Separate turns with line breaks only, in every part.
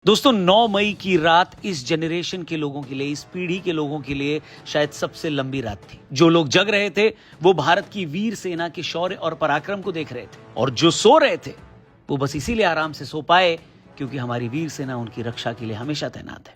दोस्तों 9 मई की रात इस जनरेशन के लोगों के लिए, इस पीढ़ी के लोगों के लिए शायद सबसे लंबी रात थी। जो लोग जग रहे थे वो भारत की वीर सेना के शौर्य और पराक्रम को देख रहे थे, और जो सो रहे थे वो बस इसीलिए आराम से सो पाए क्योंकि हमारी वीर सेना उनकी रक्षा के लिए हमेशा तैनात है।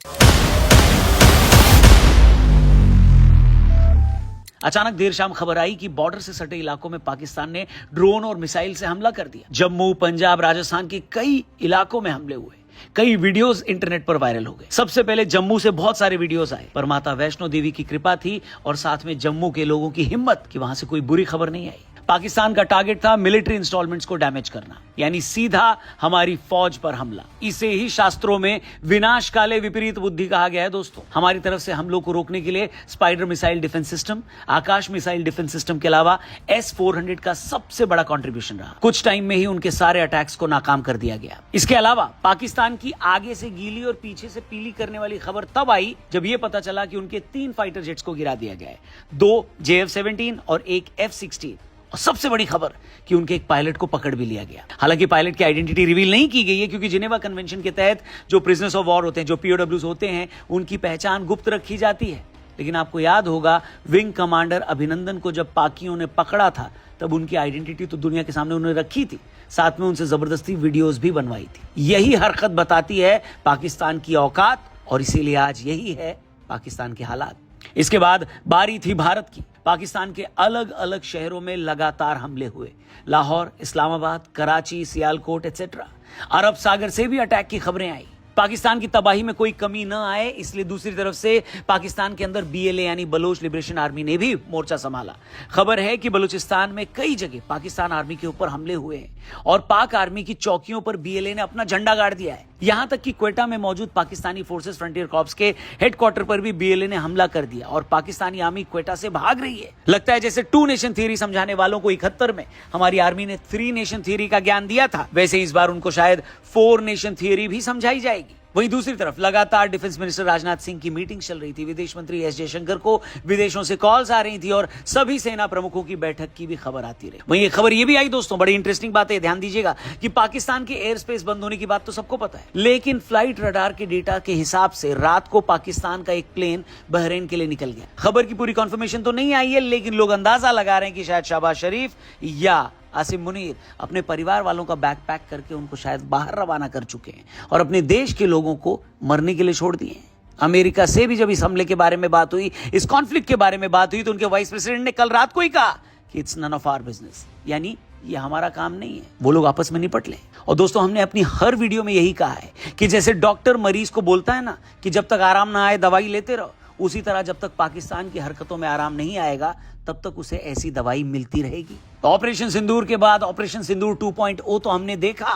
अचानक देर शाम खबर आई कि बॉर्डर से सटे इलाकों में पाकिस्तान ने ड्रोन और मिसाइल से हमला कर दिया। जम्मू, पंजाब, राजस्थान के कई इलाकों में हमले हुए। कई वीडियोस इंटरनेट पर वायरल हो गए। सबसे पहले जम्मू से बहुत सारे वीडियोस आए, पर माता वैष्णो देवी की कृपा थी और साथ में जम्मू के लोगों की हिम्मत कि वहां से कोई बुरी खबर नहीं आई। पाकिस्तान का टारगेट था मिलिट्री इंस्टॉलमेंट्स को डैमेज करना, यानी सीधा हमारी फौज पर हमला। इसे ही शास्त्रों में विनाश काले विपरीत बुद्धि कहा गया है। दोस्तों, हमारी तरफ से हमलों को रोकने के लिए स्पाइडर मिसाइल डिफेंस सिस्टम, आकाश मिसाइल डिफेंस सिस्टम के अलावा S-400 का सबसे बड़ा कंट्रीब्यूशन रहा। कुछ टाइम में ही उनके सारे अटैक्स को नाकाम कर दिया गया। इसके अलावा पाकिस्तान की आगे से गीली और पीछे से पीली करने वाली खबर तब आई जब यह पता चला कि उनके 3 फाइटर जेट्स को गिरा दिया गया है, 2 JF-17 और 1 F-16। और सबसे बड़ी खबर कि उनके एक पायलट को पकड़ भी लिया गया। हालांकि पायलट की आइडेंटिटी रिवील नहीं की गई है क्योंकि जिनेवा कन्वेंशन के तहत जो प्रिजनर्स ऑफ वॉर होते हैं, जो POWs होते हैं, उनकी पहचान गुप्त रखी जाती है। लेकिन आपको याद होगा, विंग कमांडर अभिनंदन को जब पाकियों ने पकड़ा था तब उनकी आइडेंटिटी तो दुनिया के सामने उन्होंने रखी थी, साथ में उनसे जबरदस्ती वीडियोस भी बनवाई थी। यही हरकत बताती है पाकिस्तान की औकात, और इसीलिए आज यही है पाकिस्तान के हालात। इसके बाद बारी थी भारत की। पाकिस्तान के अलग अलग शहरों में लगातार हमले हुए। लाहौर, इस्लामाबाद, कराची, सियालकोट एटसेट्रा। अरब सागर से भी अटैक की खबरें आई। पाकिस्तान की तबाही में कोई कमी न आए, इसलिए दूसरी तरफ से पाकिस्तान के अंदर BLA यानी बलोच लिबरेशन आर्मी ने भी मोर्चा संभाला। खबर है कि बलूचिस्तान में कई जगह पाकिस्तान आर्मी के ऊपर हमले हुए हैं और पाक आर्मी की चौकियों पर BLA ने अपना झंडा गाड़ दिया है। यहां तक कि क्वेटा में मौजूद पाकिस्तानी फोर्सेस फ्रंटियर कॉर्प्स के हेडक्वार्टर पर भी BLA ने हमला कर दिया और पाकिस्तानी आर्मी क्वेटा से भाग रही है। लगता है जैसे 2 नेशन थ्योरी समझाने वालों को 71 में हमारी आर्मी ने 3 नेशन थ्योरी का ज्ञान दिया था, वैसे इस बार उनको शायद 4 नेशन थ्योरी भी समझाई जाएगी। वहीं दूसरी तरफ लगातार डिफेंस मिनिस्टर राजनाथ सिंह की मीटिंग चल रही थी। विदेश मंत्री S जयशंकर को विदेशों से कॉल्स आ रही थी और सभी सेना प्रमुखों की बैठक की भी खबर आती रही। वहीं एक खबर यह भी आई दोस्तों, बड़ी इंटरेस्टिंग बात है, ध्यान दीजिएगा, कि पाकिस्तान के एयर स्पेस बंद होने की बात तो सबको पता है, लेकिन फ्लाइट रडार के डेटा के हिसाब से रात को पाकिस्तान का एक प्लेन बहरीन के लिए निकल गया। खबर की पूरी कंफर्मेशन तो नहीं आई है, लेकिन लोग अंदाजा लगा रहे हैं कि शायद शहबाज शरीफ या आसिम मुनीर अपने परिवार वालों का बैग पैक करके उनको शायद बाहर रवाना कर चुके हैं और अपने देश के लोगों को मरने के लिए छोड़ दिए हैं। अमेरिका से भी जब इस हमले के बारे में बात हुई, इस कॉन्फ्लिक्ट के बारे में बात हुई, तो उनके वाइस प्रेसिडेंट ने कल रात को ही कहा कि it's none of our business, यानी ये हमारा काम नहीं है, वो लोग आपस में निपट लें। और दोस्तों, हमने अपनी हर वीडियो में यही कहा है कि जैसे डॉक्टर मरीज को बोलता है ना कि जब तक आराम ना आए दवाई लेते रहो, उसी तरह जब तक पाकिस्तान की हरकतों में आराम नहीं आएगा तब तक उसे ऐसी दवाई मिलती रहेगी। ऑपरेशन सिंदूर के बाद ऑपरेशन सिंदूर 2.0 तो हमने देखा,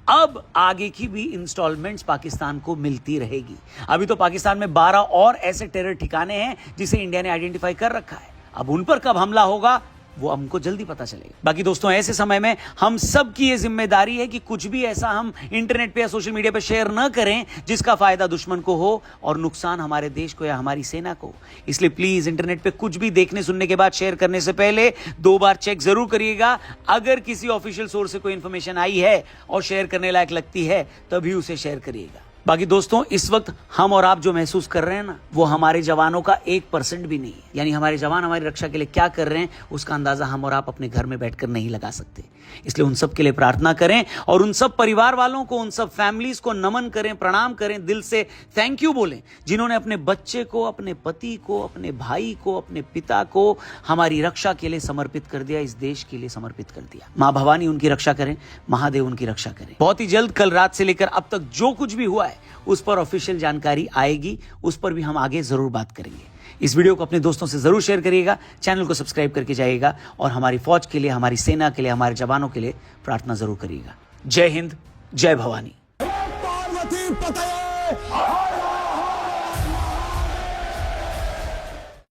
अब आगे की भी इंस्टॉलमेंट्स पाकिस्तान को मिलती रहेगी। अभी तो पाकिस्तान में 12 और ऐसे टेरर ठिकाने हैं जिसे इंडिया ने आइडेंटिफाई कर रखा है। अब उन पर कब हमला होगा वो हमको जल्दी पता चलेगा। बाकी दोस्तों, ऐसे समय में हम सब की ये जिम्मेदारी है कि कुछ भी ऐसा हम इंटरनेट पे या सोशल मीडिया पे शेयर न करें जिसका फायदा दुश्मन को हो और नुकसान हमारे देश को या हमारी सेना को। इसलिए प्लीज इंटरनेट पे कुछ भी देखने सुनने के बाद शेयर करने से पहले 2 बार चेक जरूर करिएगा। अगर किसी ऑफिशियल सोर्स से कोई इंफॉर्मेशन आई है और शेयर करने लायक लगती है तभी उसे शेयर करिएगा। बाकी दोस्तों, इस वक्त हम और आप जो महसूस कर रहे हैं ना, वो हमारे जवानों का 1% भी नहीं है। यानी हमारे जवान हमारी रक्षा के लिए क्या कर रहे हैं उसका अंदाजा हम और आप अपने घर में बैठकर नहीं लगा सकते। इसलिए उन सब के लिए प्रार्थना करें और उन सब परिवार वालों को, उन सब फैमिलीज को नमन करें, प्रणाम करें, दिल से थैंक यू बोलें, जिन्होंने अपने बच्चे को, अपने पति को, अपने भाई को, अपने पिता को हमारी रक्षा के लिए समर्पित कर दिया, इस देश के लिए समर्पित कर दिया। माँ भवानी उनकी रक्षा करें, महादेव उनकी रक्षा करें। बहुत ही जल्द कल रात से लेकर अब तक जो कुछ भी हुआ है उस पर ऑफिशियल जानकारी आएगी, उस पर भी हम आगे जरूर बात करेंगे। इस वीडियो को अपने दोस्तों से जरूर शेयर करिएगा, चैनल को सब्सक्राइब करके जाइएगा और हमारी फौज के लिए, हमारी सेना के लिए, हमारे जवानों के लिए प्रार्थना जरूर करिएगा। जय हिंद, जय भवानी।